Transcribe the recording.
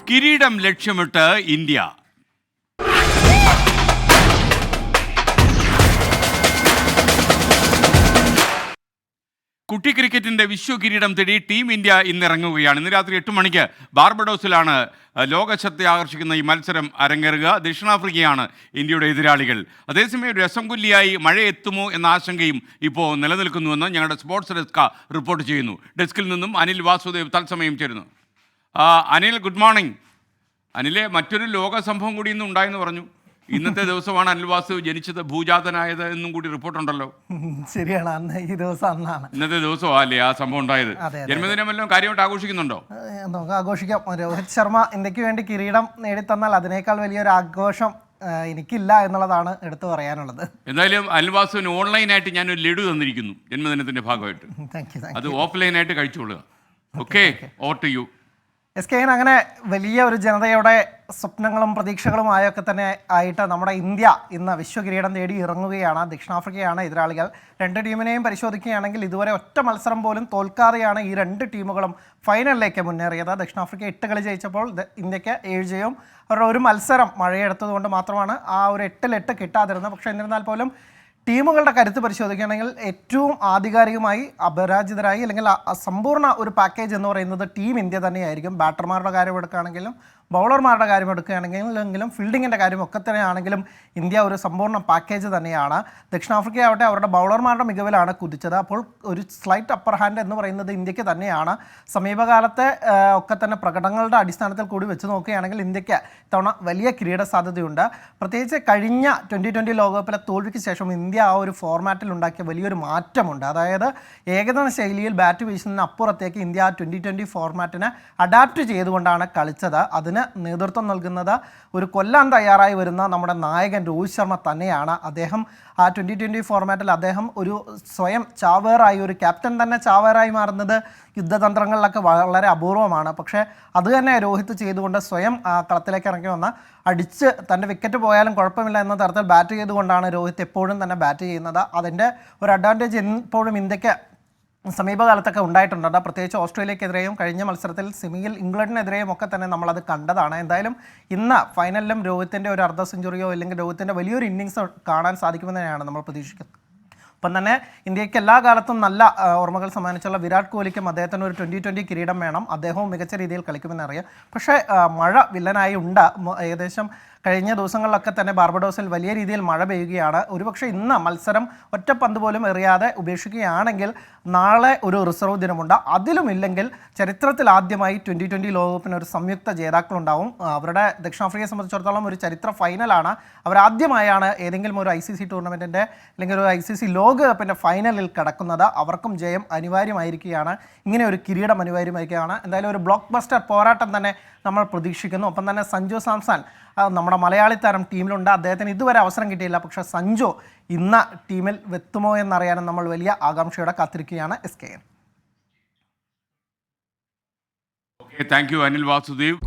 കിരീടം ലക്ഷ്യമിട്ട് ഇന്ത്യ. കുട്ടി ക്രിക്കറ്റിന്റെ വിശ്വ കിരീടം തേടി ടീം ഇന്ത്യ ഇന്നിറങ്ങുകയാണ്. ഇന്ന് രാത്രി 8 മണിക്ക് ബാർബഡോസിലാണ് ലോകശ്രദ്ധ ആകർഷിക്കുന്ന ഈ മത്സരം അരങ്ങേറുക. ദക്ഷിണാഫ്രിക്കയാണ് ഇന്ത്യയുടെ എതിരാളികൾ. അതേസമയം ഒരു രസംകൊല്ലിയായി മഴ എത്തുമോ എന്ന ആശങ്കയും ഇപ്പോൾ നിലനിൽക്കുന്നുവെന്ന് ഞങ്ങളുടെ സ്പോർട്സ് ഡെസ്ക് റിപ്പോർട്ട് ചെയ്യുന്നു. ഡെസ്കിൽ നിന്നും അനിൽ വാസുദേവ് തത്സമയം ചേരുന്നു. Anil, good morning. അനിലെ, മറ്റൊരു ലോക സംഭവം കൂടി ഇന്ന് ഉണ്ടായെന്ന് പറഞ്ഞു. ഇന്നത്തെ ദിവസമാണ് അനിൽ വാസു ജനിച്ചത്, ഭൂജാതനായത് എന്നും കൂടി റിപ്പോർട്ടുണ്ടല്ലോ. ശരിയാണ്, അന്ന് ഈ ദിവസം അന്നാണ്. ഇന്നത്തെ ദിവസമല്ലേ ആ സംഭവം ഉണ്ടായത്? ജന്മദിനം വല്ലതും കാര്യമായിട്ട് ആഘോഷിക്കുന്നുണ്ടോ? നമുക്ക് ആഘോഷിക്കാം. രോഹിത് ശർമ്മ ഇന്ത്യക്ക് വേണ്ടി കിരീടം നേടിത്തന്നാൽ അതിനേക്കാൾ വലിയൊരു ആഘോഷം എനിക്കില്ല എന്നുള്ളതാണ് എടുത്തു പറയാനുള്ളത്. എന്തായാലും അനിൽ വാസുവിന് ഓൺലൈനായിട്ട് ഞാനൊരു ലഡു തന്നിരിക്കുന്നു ജന്മദിനത്തിന്റെ ഭാഗമായിട്ട്. അത് ഓഫ്ലൈനായിട്ട് കഴിച്ചോളുക. Okay, over to you. SKN അങ്ങനെ വലിയ ഒരു ജനതയുടെ സ്വപ്നങ്ങളും പ്രതീക്ഷകളുമായൊക്കെ തന്നെ ആയിട്ട് നമ്മുടെ ഇന്ത്യ ഇന്ന് വിശ്വകിരീടം തേടി ഇറങ്ങുകയാണ്. ദക്ഷിണാഫ്രിക്കയാണ് എതിരാളികൾ. രണ്ട് ടീമിനെയും പരിശോധിക്കുകയാണെങ്കിൽ ഇതുവരെ ഒറ്റ മത്സരം പോലും തോൽക്കാതെയാണ് ഈ രണ്ട് ടീമുകളും ഫൈനലിലേക്ക് മുന്നേറിയത്. ദക്ഷിണാഫ്രിക്ക 8 കളി ജയിച്ചപ്പോൾ ഇന്ത്യക്ക് 7 ജയവും അവരുടെ ഒരു മത്സരം മഴയെടുത്തതുകൊണ്ട് മാത്രമാണ് ആ ഒരു 8-8 കിട്ടാതിരുന്നത്. പക്ഷേ എന്നിരുന്നാൽ പോലും ടീമുകളുടെ കരുത്ത് പരിശോധിക്കുകയാണെങ്കിൽ ഏറ്റവും ആധികാരികമായി അപരാജിതരായി അല്ലെങ്കിൽ സമ്പൂർണ്ണ ഒരു പാക്കേജ് എന്ന് പറയുന്നത് ടീം ഇന്ത്യ തന്നെയായിരിക്കും. ബാറ്റർമാരുടെ കാര്യം എടുക്കുകയാണെങ്കിലും ബൗളർമാരുടെ കാര്യം എടുക്കുകയാണെങ്കിലും ഫീൽഡിങ്ങിൻ്റെ കാര്യം ഒക്കെ തന്നെയാണെങ്കിലും ഇന്ത്യ ഒരു സമ്പൂർണ്ണ പാക്കേജ് തന്നെയാണ്. ദക്ഷിണാഫ്രിക്ക ആവട്ടെ അവരുടെ ബൗളർമാരുടെ മികവിലാണ് കുതിച്ചത്. അപ്പോൾ ഒരു സ്ലൈറ്റ് അപ്പർ ഹാൻഡ് എന്ന് പറയുന്നത് ഇന്ത്യക്ക് തന്നെയാണ്. സമീപകാലത്തെ ഒക്കെ തന്നെ പ്രകടനങ്ങളുടെ അടിസ്ഥാനത്തിൽ കൂടി വെച്ച് നോക്കുകയാണെങ്കിൽ ഇന്ത്യക്ക് ഇത്തവണ വലിയ കിരീട സാധ്യതയുണ്ട്. പ്രത്യേകിച്ച് കഴിഞ്ഞ 2020 ലോകകപ്പിലെ തോൽവിക്ക് ശേഷം ഇന്ത്യ ആ ഒരു ഫോർമാറ്റിൽ ഉണ്ടാക്കിയ വലിയൊരു മാറ്റമുണ്ട്. അതായത് ഏകദിന ശൈലിയിൽ ബാറ്റ് വീശുന്നതിന് അപ്പുറത്തേക്ക് ഇന്ത്യ ആ 2020 ഫോർമാറ്റിനെ അഡാപ്റ്റ് ചെയ്തുകൊണ്ടാണ് കളിച്ചത്. അതിന് നേതൃത്വം നൽകുന്നത് ഒരു കൊല്ലാൻ തയ്യാറായി വരുന്ന നമ്മുടെ നായകൻ രോഹിത് ശർമ്മ തന്നെയാണ്. അദ്ദേഹം ആ 2020 ഫോർമാറ്റിൽ അദ്ദേഹം ഒരു സ്വയം ചാവേറായി, ഒരു ക്യാപ്റ്റൻ തന്നെ ചാവേറായി മാറുന്നത് യുദ്ധതന്ത്രങ്ങളിലൊക്കെ വളരെ അപൂർവമാണ്. പക്ഷേ അത് തന്നെ രോഹിത് ചെയ്തുകൊണ്ട് സ്വയം കളത്തിലേക്ക് ഇറങ്ങി വന്ന് അടിച്ച് തൻ്റെ വിക്കറ്റ് പോയാലും കുഴപ്പമില്ല എന്ന തരത്തിൽ ബാറ്റ് ചെയ്തുകൊണ്ടാണ് രോഹിത് എപ്പോഴും തന്നെ ബാറ്റ് ചെയ്യുന്നത്. അതിൻ്റെ ഒരു അഡ്വാൻറ്റേജ് എപ്പോഴും ഇന്ത്യക്ക് സമീപകാലത്തൊക്കെ ഉണ്ടായിട്ടുണ്ട്. പ്രത്യേകിച്ച് ഓസ്ട്രേലിയക്കെതിരെയും കഴിഞ്ഞ മത്സരത്തിൽ സെമിയിൽ ഇംഗ്ലണ്ടിനെതിരെയും ഒക്കെ തന്നെ നമ്മളത് കണ്ടതാണ്. എന്തായാലും ഇന്ന് ഫൈനലിലും രോഹിത്തിൻ്റെ ഒരു അർദ്ധ സെഞ്ചുറിയോ അല്ലെങ്കിൽ രോഹിത്തിൻ്റെ വലിയൊരു ഇന്നിങ്സ് കാണാൻ സാധിക്കുമെന്ന് തന്നെയാണ് നമ്മൾ പ്രതീക്ഷിക്കുന്നത്. ഒപ്പം തന്നെ ഇന്ത്യക്ക് എല്ലാ കാലത്തും നല്ല ഓർമ്മകൾ സമ്മാനിച്ചുള്ള വിരാട് കോഹ്ലിക്കും അദ്ദേഹത്തിന് ഒരു 2020 കിരീടം വേണം. അദ്ദേഹവും മികച്ച രീതിയിൽ കളിക്കുമെന്നറിയാം. പക്ഷേ മഴ വില്ലനായി ഉണ്ട്. ഏകദേശം കഴിഞ്ഞ ദിവസങ്ങളിലൊക്കെ തന്നെ ബാർബഡോസിൽ വലിയ രീതിയിൽ മഴ പെയ്യുകയാണ്. ഒരുപക്ഷെ ഇന്ന് മത്സരം ഒറ്റ പന്ത് പോലും എറിയാതെ ഉപേക്ഷിക്കുകയാണെങ്കിൽ നാളെ ഒരു റിസർവ് ദിനമുണ്ട്. അതിലുമില്ലെങ്കിൽ ചരിത്രത്തിൽ ആദ്യമായി 2020 ലോകകപ്പിന് ഒരു സംയുക്ത ജേതാക്കളുണ്ടാവും. അവരുടെ ദക്ഷിണാഫ്രിക്കയെ സംബന്ധിച്ചിടത്തോളം ഒരു ചരിത്ര ഫൈനലാണ്. അവരാദ്യമായാണ് ഏതെങ്കിലും ഒരു ICC ടൂർണമെൻറ്റിൻ്റെ അല്ലെങ്കിൽ ഒരു ICC ലോകകപ്പിൻ്റെ ഫൈനലിൽ കടക്കുന്നത്. അവർക്കും ജയം അനിവാര്യമായിരിക്കുകയാണ്. ഇങ്ങനെ ഒരു കിരീടം അനിവാര്യമായിരിക്കുകയാണ്. എന്തായാലും ഒരു ബ്ലോക്ക് ബസ്റ്റർ പോരാട്ടം തന്നെ നമ്മൾ പ്രതീക്ഷിക്കുന്നു. ഒപ്പം തന്നെ സഞ്ജു സാംസൺ നമ്മുടെ മലയാളി താരം ടീമിലുണ്ട്. അദ്ദേഹത്തിന് ഇതുവരെ അവസരം കിട്ടിയില്ല. പക്ഷേ സഞ്ജു ഇന്ന് ടീമിൽ എത്തുമോ എന്നറിയാനും നമ്മൾ വലിയ ആകാംക്ഷയോടെ കാത്തിരിക്കുകയാണ്. SKN. Thank you Anil Vasudev.